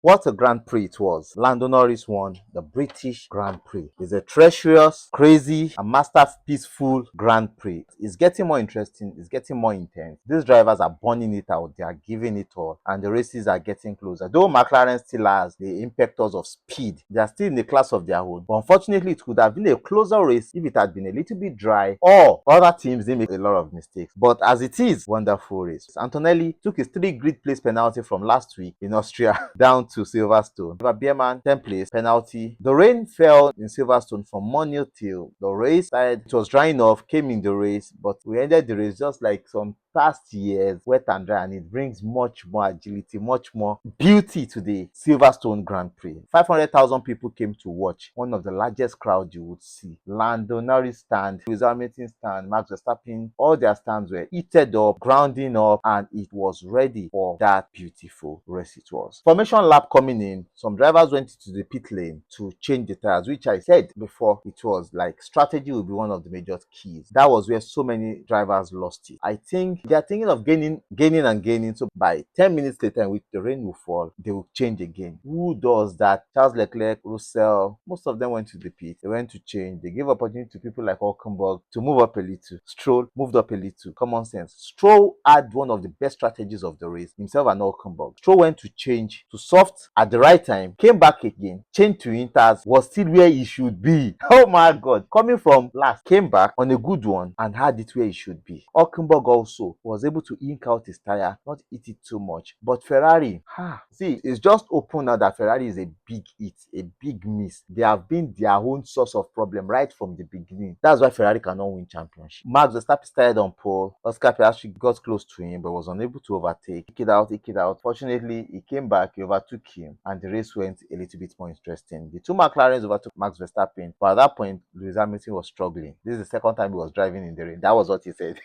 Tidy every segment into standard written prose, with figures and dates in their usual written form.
What a Grand Prix it was. Lando Norris won the British Grand Prix. It's a treacherous, crazy, and masterpieceful Grand Prix. It's getting more interesting. It's getting more intense. These drivers are burning it out. They are giving it all. And the races are getting closer. Though McLaren still has the impetus of speed, they are still in the class of their own. But unfortunately, it could have been a closer race if it had been a little bit dry or other teams didn't make a lot of mistakes. But as it is, wonderful race. Antonelli took his 3 grid place penalty from last week in Austria down to Silverstone. Bierman 10th place penalty. The rain fell in Silverstone from morning till the race started. It was drying off, came in the race, but we ended the race just like some past years, wet and dry, and it brings much more agility, much more beauty to the Silverstone Grand Prix. 500,000 people came to watch, one of the largest crowds you would see. Lando Norris stand, Lewis Hamilton stand, Max Verstappen, all their stands were heated up, grounding up, and it was ready for that beautiful race it was. Formation lap coming in, some drivers went to the pit lane to change the tires, which I said before, it was like strategy will be one of the major keys. That was where so many drivers lost it. I think they are thinking of gaining and gaining. So by 10 minutes later, in which the rain will fall, they will change again. Who does that? Charles Leclerc, Russell, most of them went to the pit. They went to change. They gave opportunity to people like Hulkenberg to move up a little. Stroll moved up a little. Common sense. Stroll had one of the best strategies of the race, himself and Hulkenberg. Stroll went to change to soft at the right time, came back again, changed to inters, was still where he should be. Oh my God. Coming from last, came back on a good one and had it where he should be. Hulkenberg also was able to ink out his tire, not hit it too much. But Ferrari, see, it's just open now that Ferrari is a big hit, a big miss. They have been their own source of problem right from the beginning. That's why Ferrari cannot win championship. Max Verstappen started on pole. Oscar Piastri got close to him but was unable to overtake. Take it out. Fortunately, he came back, he overtook him, and the race went a little bit more interesting. The two McLarens overtook Max Verstappen, but at that point, Lewis Hamilton was struggling. This is the second time he was driving in the rain. That was what he said.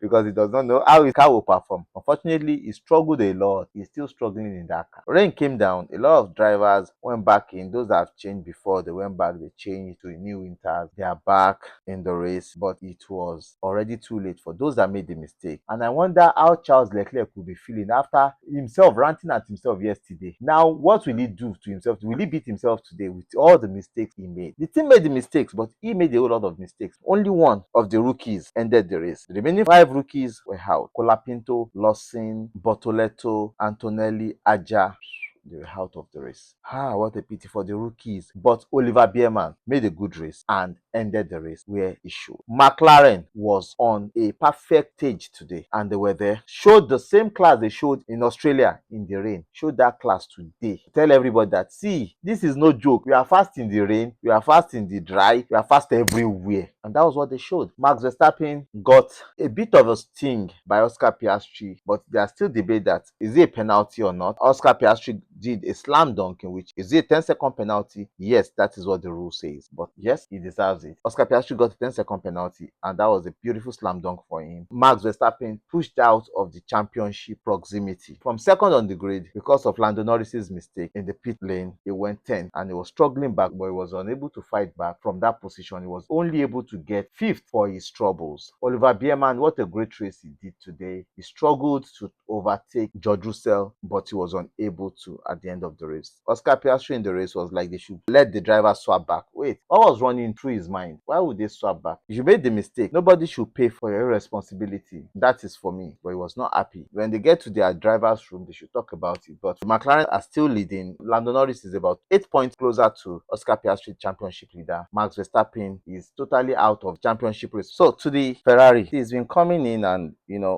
Because he does not know how his car will perform. Unfortunately, he struggled a lot. He's still struggling in that car. Rain came down. A lot of drivers went back in. Those that have changed before, they went back. They changed to a new winters. They are back in the race, but it was already too late for those that made the mistake. And I wonder how Charles Leclerc will be feeling after himself ranting at himself yesterday. Now, what will he do to himself? Will he beat himself today with all the mistakes he made? The team made the mistakes, but he made a whole lot of mistakes. Only one of the rookies ended the race. The remaining 5 rookies were out. Colapinto, Lawson, Bortoleto, Antonelli, Aja. They were out of the race. What a pity for the rookies. But Oliver Bierman made a good race and ended the race where he should. McLaren was on a perfect stage today and they were there. Showed the same class they showed in Australia in the rain. Showed that class today. Tell everybody that, see, this is no joke. We are fast in the rain. We are fast in the dry. We are fast everywhere. And that was what they showed. Max Verstappen got a bit of a sting by Oscar Piastri, but there are still debate that is it a penalty or not. Oscar Piastri did a slam dunk in which is it a 10-second penalty? Yes, that is what the rule says. But yes, he deserves it. Oscar Piastri got a 10-second penalty, and that was a beautiful slam dunk for him. Max Verstappen pushed out of the championship proximity from second on the grid because of Lando Norris's mistake in the pit lane. He went 10 and he was struggling back, but he was unable to fight back from that position. He was only able to get 5th for his troubles. Oliver Bierman, what a great race he did today. He struggled to overtake George Russell, but he was unable to at the end of the race. Oscar Piastri in the race was like they should let the driver swap back. Wait, what was running through his mind? Why would they swap back? If you made the mistake, nobody should pay for your responsibility. That is for me. But he was not happy. When they get to their driver's room, they should talk about it. But McLaren are still leading. Lando Norris is about 8 points closer to Oscar Piastri, championship leader. Max Verstappen is totally out of championship race. So to the Ferrari, he's been coming in and,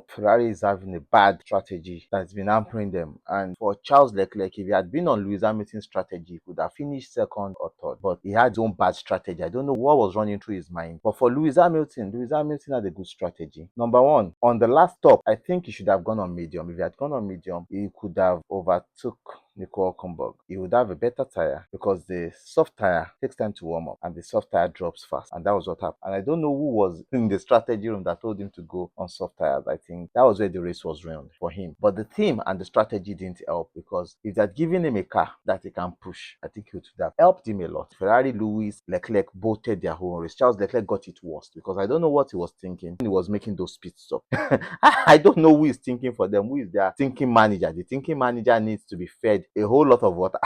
Ferrari is having a bad strategy that's been hampering them. And for Charles Leclerc, if he had been on Lewis Hamilton's strategy, he could have finished second or third. But he had his own bad strategy. I don't know what was running through his mind. But for Lewis Hamilton had a good strategy. Number one, on the last stop, I think he should have gone on medium. If he had gone on medium, he could have overtook Nico Hulkenberg. He would have a better tire because the soft tire takes time to warm up and the soft tire drops fast. And that was what happened. And I don't know who was in the strategy room that told him to go on soft tires. I think that was where the race was ruined for him. But the team and the strategy didn't help because if they had given him a car that he can push, I think it would have helped him a lot. Ferrari, Lewis, Leclerc bolted their whole race. Charles Leclerc got it worse because I don't know what he was thinking when he was making those pit stops. I don't know who is thinking for them. Who is their thinking manager? The thinking manager needs to be fed needed a whole lot of water.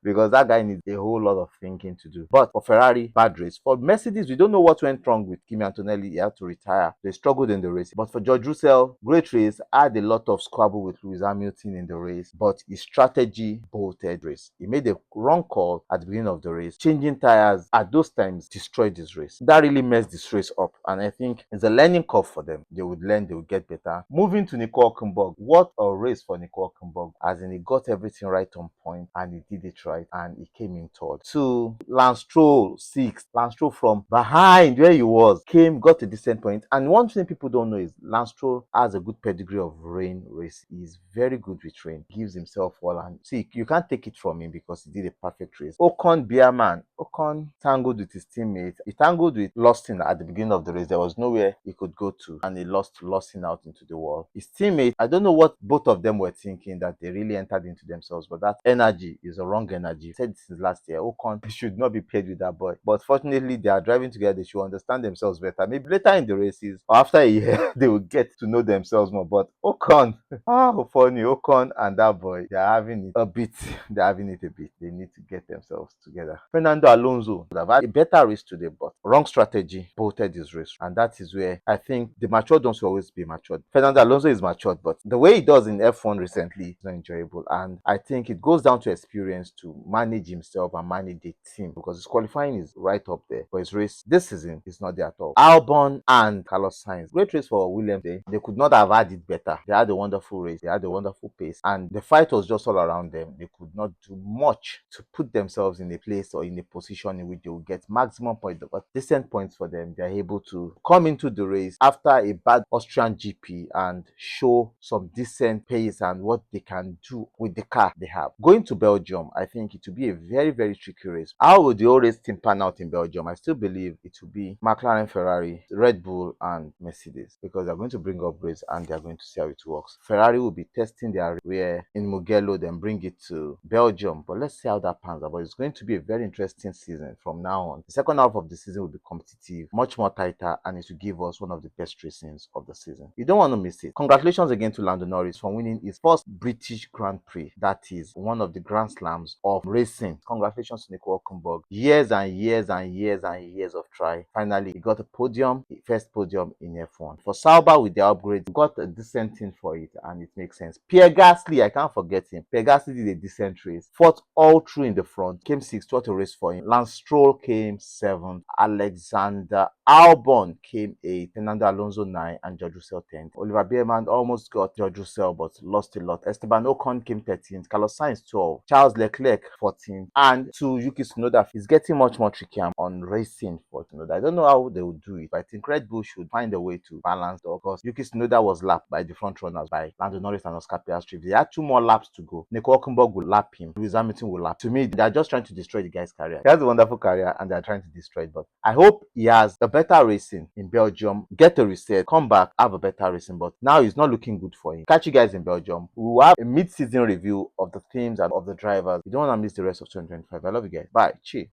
Because that guy needs a whole lot of thinking to do. But for Ferrari, bad race. For Mercedes, we don't know what went wrong with Kimi Antonelli. He had to retire. They struggled in the race. But for George Russell, great race. Had a lot of squabble with Lewis Hamilton in the race. But his strategy bolted race. He made a wrong call at the beginning of the race. Changing tires at those times destroyed this race. That really messed this race up. And I think it's a learning curve for them. They would learn, they would get better. Moving to Nico Hülkenberg. What a race for Nico Hülkenberg. As in, he got everything right on point and he did it right and he came in third. To Lance Stroll, sixth. Lance Stroll from behind where he was got a decent point. And one thing people don't know is Lance Stroll has a good pedigree of rain race. He's very good with rain. Gives himself all, and see, you can't take it from him because he did a perfect race. Ocon Beerman. Ocon tangled with his teammate. He tangled with Lostin at the beginning of the race. There was nowhere he could go to and he lost Lostin out into the wall. His teammate, I don't know what both of them were thinking, that they really entered into themselves, but that energy is a wrong energy. I said this since last year. Ocon should not be paired with that boy. But fortunately, they are driving together. They should understand themselves better. Maybe later in the races or after a year, they will get to know themselves more. But Ocon, how funny. Ocon and that boy, they are having it a bit. They're having it a bit. They need to get themselves together. Fernando Alonso would have had a better race today, but wrong strategy bolted his race. And that is where I think the matured ones will always be matured. Fernando Alonso is matured, but the way he does in F1 recently is not enjoyable. And I think it goes down to experience to manage himself and manage the team, because his qualifying is right up there. But his race this season is not there at all. Albon and Carlos Sainz, great race for Williams. They could not have had it better. They had a wonderful race. They had a wonderful pace. And the fight was just all around them. They could not do much to put themselves in a place or in a position in which they will get maximum points, but decent points for them. They're able to come into the race after a bad Austrian GP and show some decent pace and what they can do with the car they have. Going to Belgium, I think it will be a very, very tricky race. How will the whole race team pan out in Belgium? I still believe it will be McLaren, Ferrari, Red Bull, and Mercedes, because they're going to bring upgrades and they're going to see how it works. Ferrari will be testing their where in Mugello, then bring it to Belgium. But let's see how that pans out. But it's going to be a very interesting season from now on. The second half of the season will be competitive, much more tighter, and it will give us one of the best racings of the season. You don't want to miss it. Congratulations again to Lando Norris for winning his first British Grand Prix. That is one of the Grand Slams of racing. Congratulations to Nico Hülkenberg. Years and years and years and years of try. Finally, he got a podium, first podium in F1. For Sauber with the upgrades, got a decent thing for it, and it makes sense. Pierre Gasly, I can't forget him. Pierre Gasly did a decent race. Fought all through in the front. Came sixth. What a race for him. Lance Stroll came seventh. Alexander Albon came eighth. Fernando Alonso 9th. And George Russell 10th. Oliver Beerman almost got George Russell but lost a lot. Esteban Ocon came 13th. Carlos Sainz 12th. Charles Leclerc 14th. And to Yuki Tsunoda, it's getting much more trickier on racing for Tsunoda. I don't know how they will do it, but I think Red Bull should find a way to balance it, because Yuki Tsunoda was lapped by the front runners, by Lando Norris and Oscar Piastri. They had 2 more laps to go. Nico Hülkenberg will lap him. Lewis Hamilton will lap. To me, they're just trying to destroy the guy's career. He has a wonderful career and they're trying to destroy it. But I hope he has a better racing in Belgium, get a reset, come back, have a better racing. But now it's not looking good for him. Catch you guys in Belgium. We will have a mid-season review of the teams and of the drivers. You don't want to miss the rest of 2025. I love you guys. Bye. Cheers.